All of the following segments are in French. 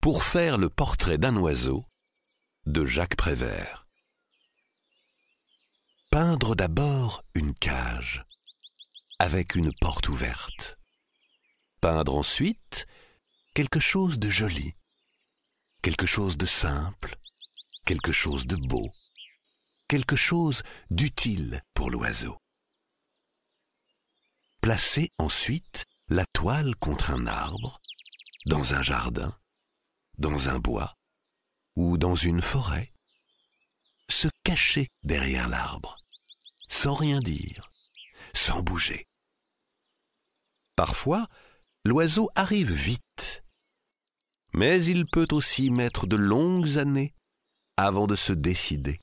pour faire le portrait d'un oiseau de Jacques Prévert. Peindre d'abord une cage avec une porte ouverte. Peindre ensuite quelque chose de joli, quelque chose de simple, quelque chose de beau, quelque chose d'utile pour l'oiseau. Placer ensuite la toile contre un arbre, dans un jardin, dans un bois ou dans une forêt. Se cacher derrière l'arbre, sans rien dire, sans bouger. Parfois, l'oiseau arrive vite, mais il peut aussi mettre de longues années avant de se décider.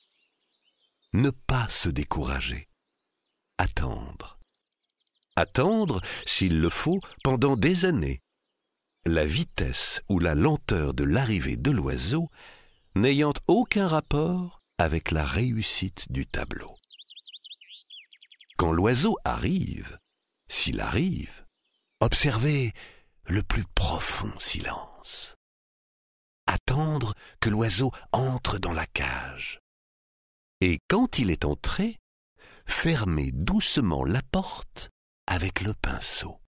Ne pas se décourager. Attendre. Attendre, s'il le faut, pendant des années. La vitesse ou la lenteur de l'arrivée de l'oiseau n'ayant aucun rapport avec la réussite du tableau. Quand l'oiseau arrive, s'il arrive, observez le plus profond silence. Attendre que l'oiseau entre dans la cage. Et quand il est entré, fermez doucement la porte avec le pinceau.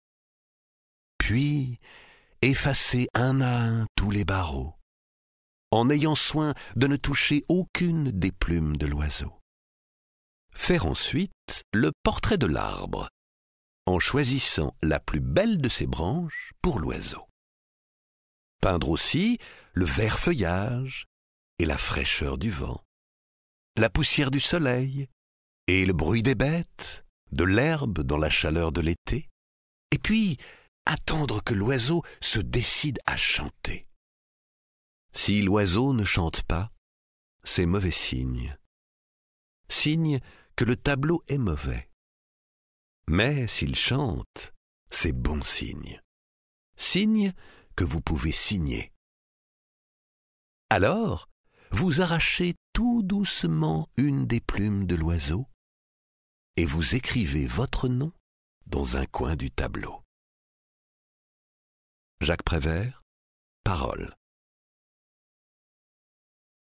Puis, effacez un à un tous les barreaux, en ayant soin de ne toucher aucune des plumes de l'oiseau. Faire ensuite le portrait de l'arbre, en choisissant la plus belle de ses branches pour l'oiseau. Peindre aussi le vert feuillage et la fraîcheur du vent, la poussière du soleil et le bruit des bêtes, de l'herbe dans la chaleur de l'été, et puis attendre que l'oiseau se décide à chanter. Si l'oiseau ne chante pas, c'est mauvais signe. Signe que le tableau est mauvais. Mais s'il chante, c'est bon signe. Signe que vous pouvez signer. Alors, vous arrachez tout doucement une des plumes de l'oiseau et vous écrivez votre nom dans un coin du tableau. Jacques Prévert, Paroles.